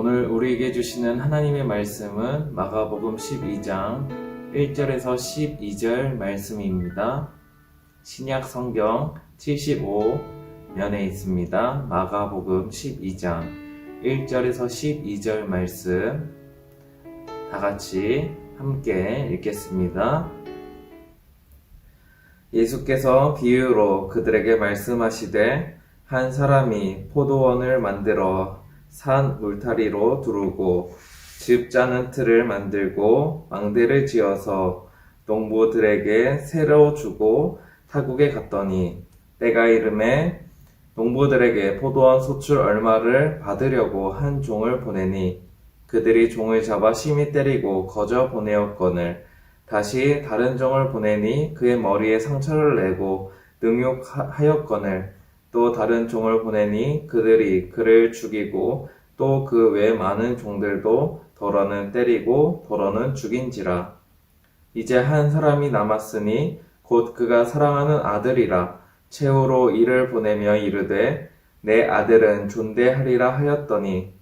오늘 우리에게 주시는 하나님의 말씀은 마가복음 12장 1절에서 12절 말씀입니다. 신약 성경 75면에 있습니다. 마가복음 12장 1절에서 12절 말씀 다 같이 함께 읽겠습니다. 예수께서 비유로 그들에게 말씀하시되 한 사람이 포도원을 만들어 산 울타리로 두르고 집 짜는 틀을 만들고 망대를 지어서 농부들에게 새로 주고 타국에 갔더니 때가 이르매 농부들에게 포도원 소출 얼마를 받으려고 한 종을 보내니 그들이 종을 잡아 심히 때리고 거저 보내었거늘 다시 다른 종을 보내니 그의 머리에 상처를 내고 능욕하였거늘 또 다른 종을 보내니 그들이 그를 죽이고 또 그 외 많은 종들도 더러는 때리고 더러는 죽인지라. 이제 한 사람이 남았으니 곧 그가 사랑하는 아들이라. 최후로 이를 보내며 이르되 내 아들은 존대하리라 하였더니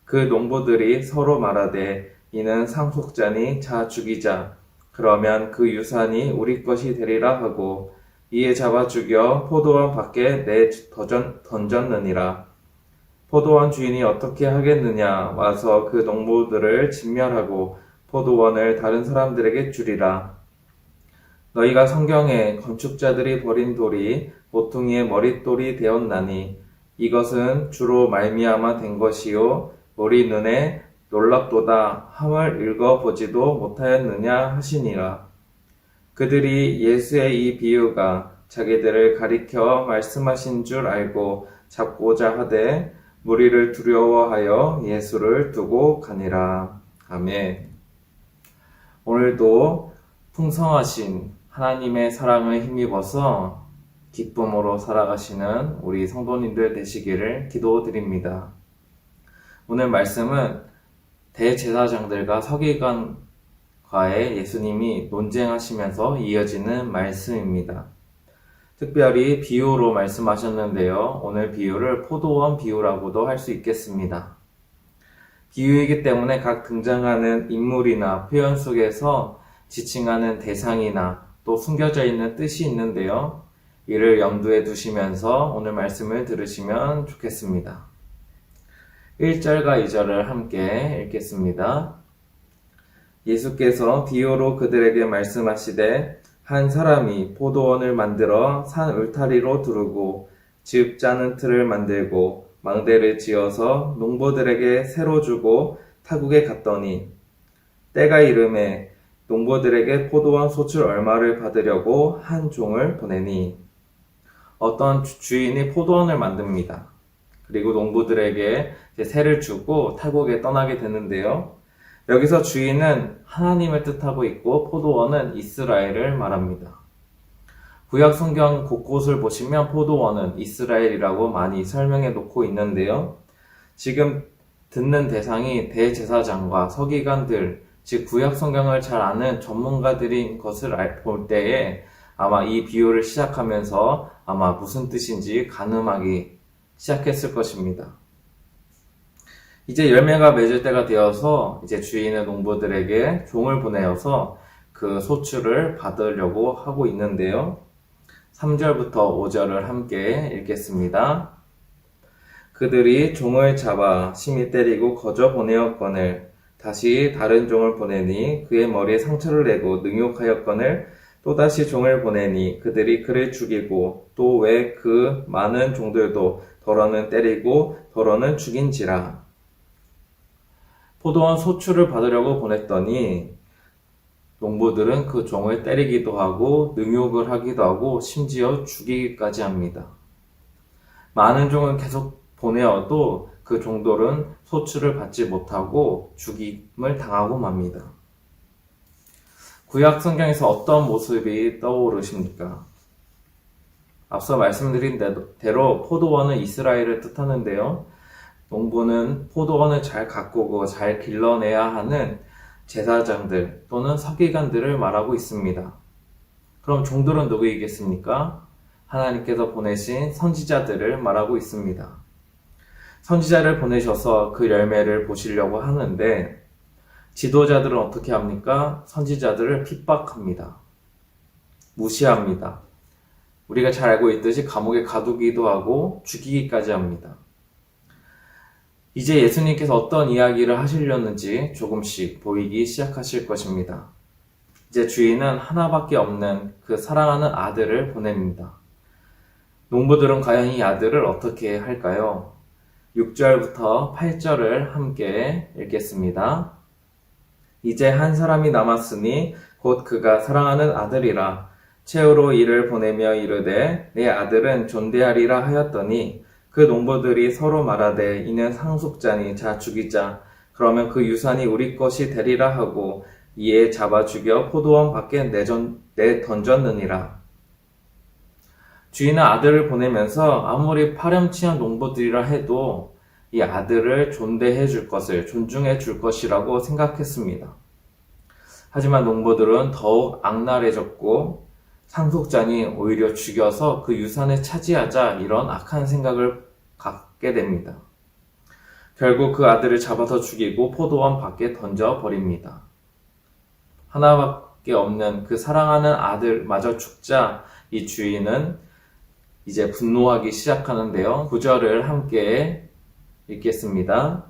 그 농부들이 서로 말하되 이는 상속자니 자 죽이자. 그러면 그 유산이 우리 것이 되리라 하고 이에 잡아 죽여 포도원 밖에 던졌느니라. 포도원 주인이 어떻게 하겠느냐 와서 그 농부들을 진멸하고 포도원을 다른 사람들에게 주리라. 너희가 성경에 건축자들이 버린 돌이 모퉁이의 머릿돌이 되었나니 이것은 주로 말미암아 된 것이요 우리 눈에 놀랍도다 함을 읽어보지도 못하였느냐 하시니라. 그들이 예수의 이 비유가 자기들을 가리켜 말씀하신 줄 알고 잡고자 하되 무리를 두려워하여 예수를 두고 가니라. 아멘. 오늘도 풍성하신 하나님의 사랑을 힘입어서 기쁨으로 살아가시는 우리 성도님들 되시기를 기도드립니다. 오늘 말씀은 대제사장들과 서기관과의 예수님이 논쟁하시면서 이어지는 말씀입니다. 특별히 비유로 말씀하셨는데요. 오늘 비유를 포도원 비유라고도 할 수 있겠습니다. 비유이기 때문에 각 등장하는 인물이나 표현 속에서 지칭하는 대상이나 또 숨겨져 있는 뜻이 있는데요. 이를 염두에 두시면서 오늘 말씀을 들으시면 좋겠습니다. 1절과 2절을 함께 읽겠습니다. 예수께서 비유로 그들에게 말씀하시되 한 사람이 포도원을 만들어 산 울타리로 두르고 집 짜는 틀을 만들고 망대를 지어서 농부들에게 새로 주고 타국에 갔더니 때가 이르매 농부들에게 포도원 소출 얼마를 받으려고 한 종을 보내니 어떤 주인이 포도원을 만듭니다. 그리고 농부들에게 새를 주고 타국에 떠나게 되는데요. 여기서 주인은 하나님을 뜻하고 있고 포도원은 이스라엘을 말합니다. 구약 성경 곳곳을 보시면 포도원은 이스라엘이라고 많이 설명해 놓고 있는데요. 지금 듣는 대상이 대제사장과 서기관들, 즉 구약 성경을 잘 아는 전문가들인 것을 볼 때에 아마 이 비유를 시작하면서 아마 무슨 뜻인지 가늠하기 시작했을 것입니다. 이제 열매가 맺을 때가 되어서 이제 주인은 농부들에게 종을 보내어서 그 소출을 받으려고 하고 있는데요. 3절부터 5절을 함께 읽겠습니다. 그들이 종을 잡아 심히 때리고 거저 보내었거늘 다시 다른 종을 보내니 그의 머리에 상처를 내고 능욕하였거늘 또다시 종을 보내니 그들이 그를 죽이고 또 왜 그 많은 종들도 더러는 때리고 더러는 죽인지라. 포도원 소출을 받으려고 보냈더니 농부들은 그 종을 때리기도 하고 능욕을 하기도 하고 심지어 죽이기까지 합니다. 많은 종은 계속 보내어도 그 종들은 소출을 받지 못하고 죽임을 당하고 맙니다. 구약 성경에서 어떤 모습이 떠오르십니까? 앞서 말씀드린 대로 포도원은 이스라엘을 뜻하는데요. 농부는 포도원을 잘 가꾸고 잘 길러내야 하는 제사장들 또는 서기관들을 말하고 있습니다. 그럼 종들은 누구이겠습니까? 하나님께서 보내신 선지자들을 말하고 있습니다. 선지자를 보내셔서 그 열매를 보시려고 하는데 지도자들은 어떻게 합니까? 선지자들을 핍박합니다. 무시합니다. 우리가 잘 알고 있듯이 감옥에 가두기도 하고 죽이기까지 합니다. 이제 예수님께서 어떤 이야기를 하시려는지 조금씩 보이기 시작하실 것입니다. 이제 주인은 하나밖에 없는 그 사랑하는 아들을 보냅니다. 농부들은 과연 이 아들을 어떻게 할까요? 6절부터 8절을 함께 읽겠습니다. 이제 한 사람이 남았으니 곧 그가 사랑하는 아들이라. 최후로 이를 보내며 이르되 내 아들은 존대하리라 하였더니 그 농부들이 서로 말하되 이는 상속자니 자 죽이자. 그러면 그 유산이 우리 것이 되리라 하고 이에 잡아 죽여 포도원 밖에 내던졌느니라. 주인은 아들을 보내면서 아무리 파렴치한 농부들이라 해도 이 아들을 존대해 줄 것을, 존중해 줄 것이라고 생각했습니다. 하지만 농부들은 더욱 악랄해졌고 상속자니 오히려 죽여서 그 유산을 차지하자 이런 악한 생각을 갖게 됩니다. 결국 그 아들을 잡아서 죽이고 포도원 밖에 던져버립니다. 하나밖에 없는 그 사랑하는 아들마저 죽자 이 주인은 이제 분노하기 시작하는데요. 9절을 함께 읽겠습니다.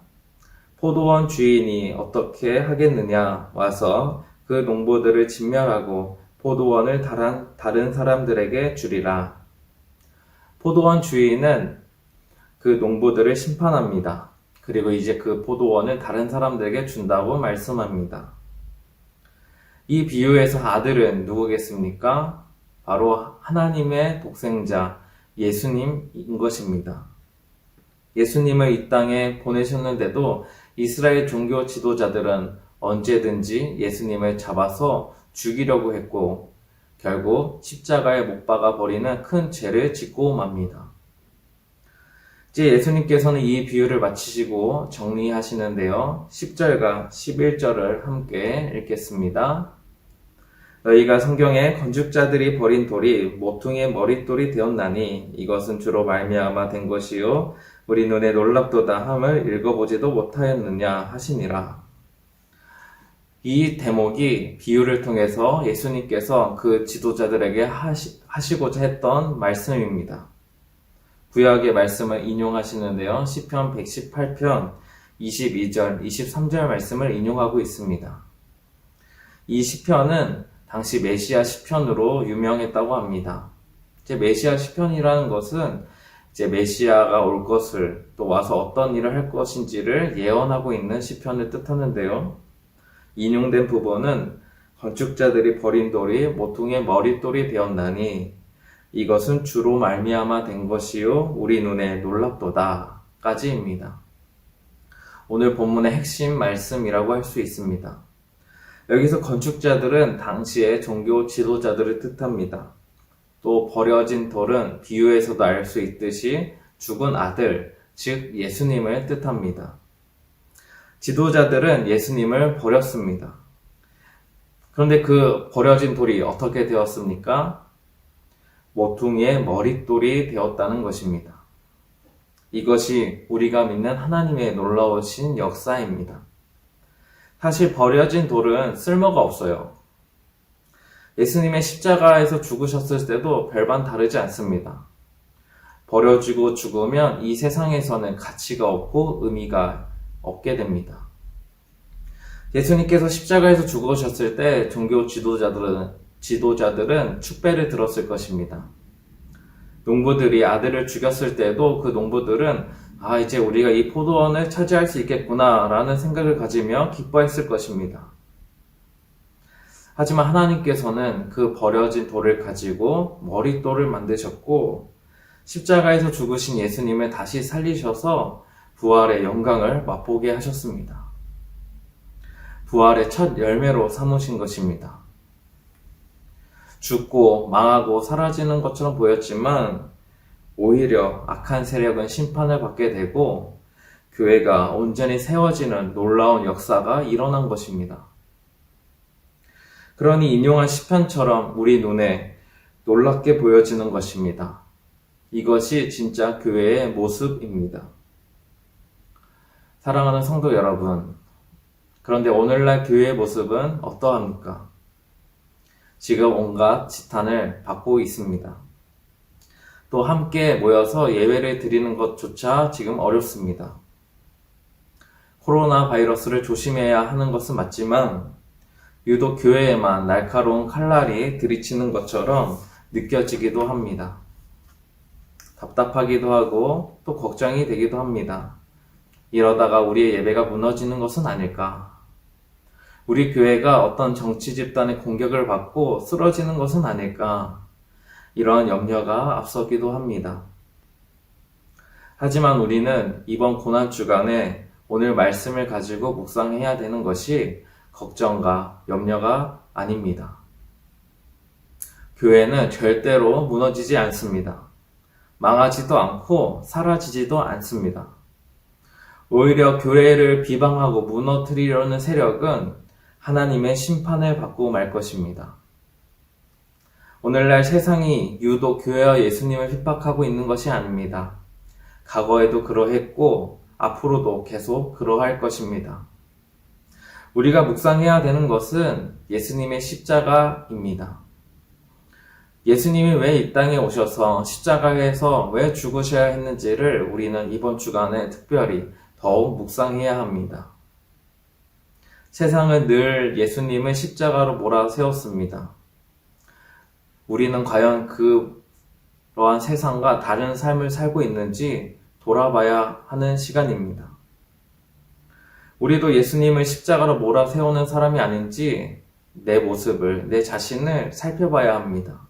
포도원 주인이 어떻게 하겠느냐 와서 그 농부들을 진멸하고 포도원을 다른 사람들에게 주리라. 포도원 주인은 그 농부들을 심판합니다. 그리고 이제 그 포도원을 다른 사람들에게 준다고 말씀합니다. 이 비유에서 아들은 누구겠습니까? 바로 하나님의 독생자 예수님인 것입니다. 예수님을 이 땅에 보내셨는데도 이스라엘 종교 지도자들은 언제든지 예수님을 잡아서 죽이려고 했고 결국 십자가에 못 박아 버리는 큰 죄를 짓고 맙니다. 이제 예수님께서는 이 비유를 마치시고 정리하시는데요. 10절과 11절을 함께 읽겠습니다. 너희가 성경에 건축자들이 버린 돌이 모퉁이의 머릿돌이 되었나니 이것은 주로 말미암아 된 것이요 우리 눈에 놀랍도다 함을 읽어보지도 못하였느냐 하시니라. 이 대목이 비유를 통해서 예수님께서 그 지도자들에게 하시고자 했던 말씀입니다. 구약의 말씀을 인용하시는데요. 시편 118편 22절, 23절 말씀을 인용하고 있습니다. 이 시편은 당시 메시아 시편으로 유명했다고 합니다. 이제 메시아 시편이라는 것은 이제 메시아가 올 것을 또 와서 어떤 일을 할 것인지를 예언하고 있는 시편을 뜻하는데요. 인용된 부분은 건축자들이 버린 돌이 모퉁이의 머릿돌이 되었나니 이것은 주로 말미암아 된 것이요 우리 눈에 놀랍도다 까지입니다. 오늘 본문의 핵심 말씀이라고 할 수 있습니다. 여기서 건축자들은 당시의 종교 지도자들을 뜻합니다. 또 버려진 돌은 비유에서도 알 수 있듯이 죽은 아들, 즉 예수님을 뜻합니다. 지도자들은 예수님을 버렸습니다. 그런데 그 버려진 돌이 어떻게 되었습니까? 모퉁이의 머릿돌이 되었다는 것입니다. 이것이 우리가 믿는 하나님의 놀라우신 역사입니다. 사실 버려진 돌은 쓸모가 없어요. 예수님의 십자가에서 죽으셨을 때도 별반 다르지 않습니다. 버려지고 죽으면 이 세상에서는 가치가 없고 의미가 없게 됩니다. 예수님께서 십자가에서 죽으셨을 때 종교 지도자들은 축배를 들었을 것입니다. 농부들이 아들을 죽였을 때도 그 농부들은 이제 우리가 이 포도원을 차지할 수 있겠구나 라는 생각을 가지며 기뻐했을 것입니다. 하지만 하나님께서는 그 버려진 돌을 가지고 머릿돌을 만드셨고 십자가에서 죽으신 예수님을 다시 살리셔서 부활의 영광을 맛보게 하셨습니다. 부활의 첫 열매로 삼으신 것입니다. 죽고 망하고 사라지는 것처럼 보였지만 오히려 악한 세력은 심판을 받게 되고 교회가 온전히 세워지는 놀라운 역사가 일어난 것입니다. 그러니 인용한 시편처럼 우리 눈에 놀랍게 보여지는 것입니다. 이것이 진짜 교회의 모습입니다. 사랑하는 성도 여러분, 그런데 오늘날 교회의 모습은 어떠합니까? 지금 온갖 지탄을 받고 있습니다. 또 함께 모여서 예배를 드리는 것조차 지금 어렵습니다. 코로나 바이러스를 조심해야 하는 것은 맞지만 유독 교회에만 날카로운 칼날이 들이치는 것처럼 느껴지기도 합니다. 답답하기도 하고 또 걱정이 되기도 합니다. 이러다가 우리의 예배가 무너지는 것은 아닐까? 우리 교회가 어떤 정치 집단의 공격을 받고 쓰러지는 것은 아닐까? 이런 염려가 앞서기도 합니다. 하지만 우리는 이번 고난 주간에 오늘 말씀을 가지고 묵상해야 되는 것이 걱정과 염려가 아닙니다. 교회는 절대로 무너지지 않습니다. 망하지도 않고 사라지지도 않습니다. 오히려 교회를 비방하고 무너뜨리려는 세력은 하나님의 심판을 받고 말 것입니다. 오늘날 세상이 유독 교회와 예수님을 핍박하고 있는 것이 아닙니다. 과거에도 그러했고 앞으로도 계속 그러할 것입니다. 우리가 묵상해야 되는 것은 예수님의 십자가입니다. 예수님이 왜 이 땅에 오셔서 십자가에서 왜 죽으셔야 했는지를 우리는 이번 주간에 특별히 더욱 묵상해야 합니다. 세상은 늘 예수님을 십자가로 몰아세웠습니다. 우리는 과연 그러한 세상과 다른 삶을 살고 있는지 돌아봐야 하는 시간입니다. 우리도 예수님을 십자가로 몰아세우는 사람이 아닌지 내 모습을, 내 자신을 살펴봐야 합니다.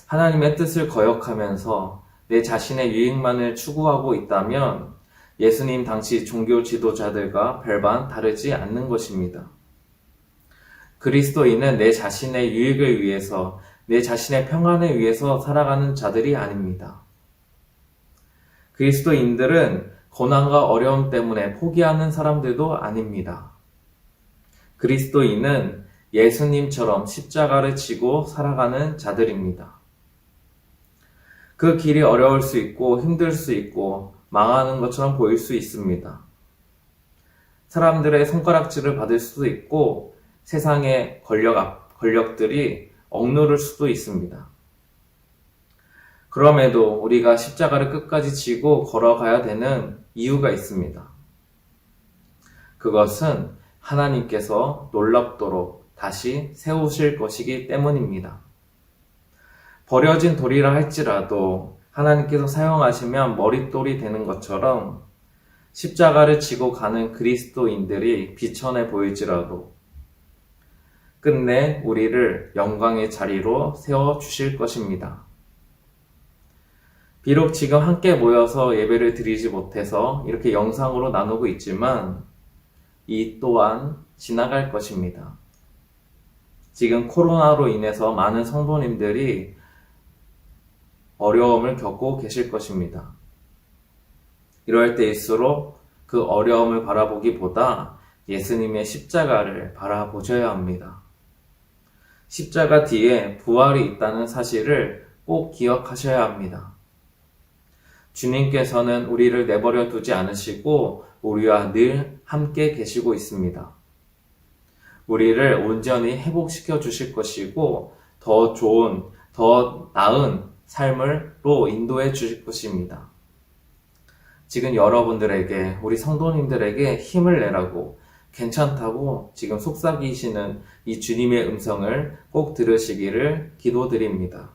하나님의 뜻을 거역하면서 내 자신의 유익만을 추구하고 있다면 예수님 당시 종교 지도자들과 별반 다르지 않는 것입니다. 그리스도인은 내 자신의 유익을 위해서, 내 자신의 평안을 위해서 살아가는 자들이 아닙니다. 그리스도인들은 고난과 어려움 때문에 포기하는 사람들도 아닙니다. 그리스도인은 예수님처럼 십자가를 지고 살아가는 자들입니다. 그 길이 어려울 수 있고 힘들 수 있고 망하는 것처럼 보일 수 있습니다. 사람들의 손가락질을 받을 수도 있고 세상의 권력들이 억누를 수도 있습니다. 그럼에도 우리가 십자가를 끝까지 지고 걸어가야 되는 이유가 있습니다. 그것은 하나님께서 놀랍도록 다시 세우실 것이기 때문입니다. 버려진 돌이라 할지라도 하나님께서 사용하시면 머릿돌이 되는 것처럼 십자가를 지고 가는 그리스도인들이 비천해 보일지라도 끝내 우리를 영광의 자리로 세워주실 것입니다. 비록 지금 함께 모여서 예배를 드리지 못해서 이렇게 영상으로 나누고 있지만 이 또한 지나갈 것입니다. 지금 코로나로 인해서 많은 성도님들이 어려움을 겪고 계실 것입니다. 이럴 때일수록 그 어려움을 바라보기보다 예수님의 십자가를 바라보셔야 합니다. 십자가 뒤에 부활이 있다는 사실을 꼭 기억하셔야 합니다. 주님께서는 우리를 내버려 두지 않으시고 우리와 늘 함께 계시고 있습니다. 우리를 온전히 회복시켜 주실 것이고 더 좋은, 더 나은 삶으로 인도해 주실 것입니다. 지금 여러분들에게, 우리 성도님들에게 힘을 내라고, 괜찮다고 지금 속삭이시는 이 주님의 음성을 꼭 들으시기를 기도드립니다.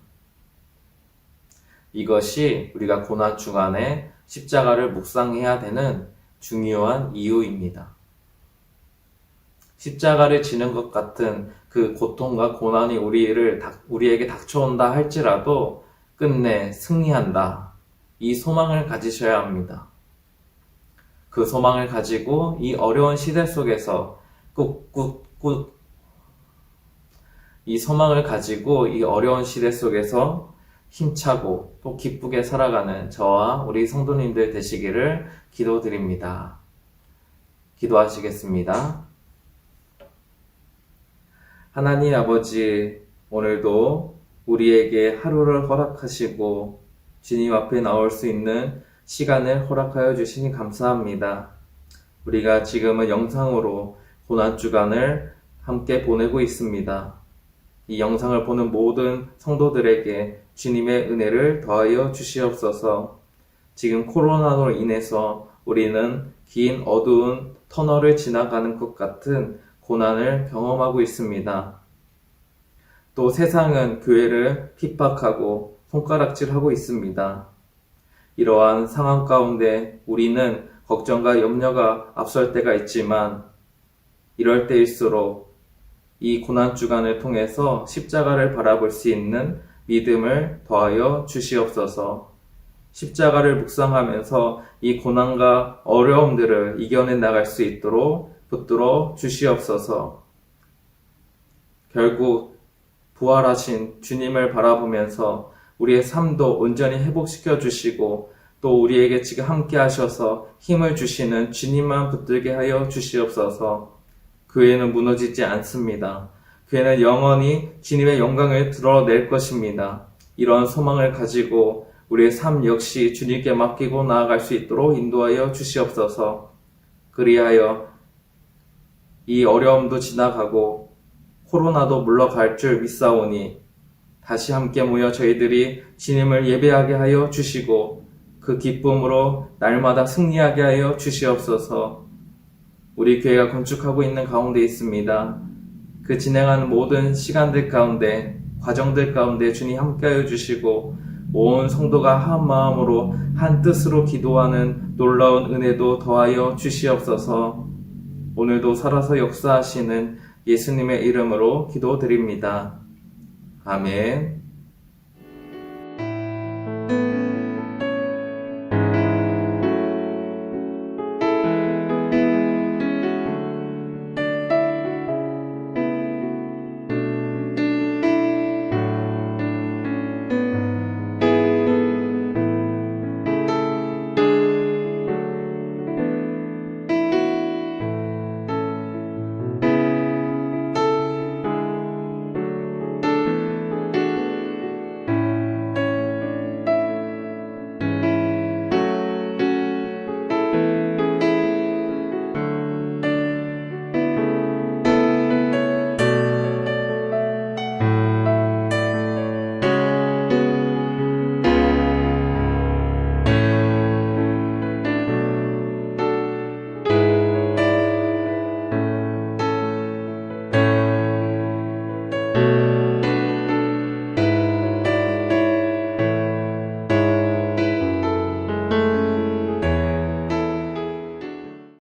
이것이 우리가 고난 주간에 십자가를 묵상해야 되는 중요한 이유입니다. 십자가를 지는 것 같은 그 고통과 고난이 우리에게 닥쳐온다 할지라도 끝내 승리한다. 이 소망을 가지셔야 합니다. 그 소망을 가지고 이 어려운 시대 속에서 이 소망을 가지고 이 어려운 시대 속에서 힘차고 또 기쁘게 살아가는 저와 우리 성도님들 되시기를 기도드립니다. 기도하시겠습니다. 하나님 아버지, 오늘도 우리에게 하루를 허락하시고 주님 앞에 나올 수 있는 시간을 허락하여 주시니 감사합니다. 우리가 지금은 영상으로 고난주간을 함께 보내고 있습니다. 이 영상을 보는 모든 성도들에게 주님의 은혜를 더하여 주시옵소서. 지금 코로나로 인해서 우리는 긴 어두운 터널을 지나가는 것 같은 고난을 경험하고 있습니다. 또 세상은 교회를 핍박하고 손가락질하고 있습니다. 이러한 상황 가운데 우리는 걱정과 염려가 앞설 때가 있지만 이럴 때일수록 이 고난주간을 통해서 십자가를 바라볼 수 있는 믿음을 더하여 주시옵소서. 십자가를 묵상하면서 이 고난과 어려움들을 이겨내 나갈 수 있도록 붙들어 주시옵소서. 결국 부활하신 주님을 바라보면서 우리의 삶도 온전히 회복시켜 주시고 또 우리에게 지금 함께 하셔서 힘을 주시는 주님만 붙들게 하여 주시옵소서. 교회는 무너지지 않습니다. 교회는 영원히 주님의 영광을 드러낼 것입니다. 이런 소망을 가지고 우리의 삶 역시 주님께 맡기고 나아갈 수 있도록 인도하여 주시옵소서. 그리하여 이 어려움도 지나가고 코로나도 물러갈 줄 믿사오니 다시 함께 모여 저희들이 주님을 예배하게 하여 주시고 그 기쁨으로 날마다 승리하게 하여 주시옵소서. 우리 교회가 건축하고 있는 가운데 있습니다. 그 진행하는 모든 시간들 가운데 과정들 가운데 주님 함께하여 주시고 온 성도가 한 마음으로 한 뜻으로 기도하는 놀라운 은혜도 더하여 주시옵소서. 오늘도 살아서 역사하시는 예수님의 이름으로 기도드립니다. 아멘.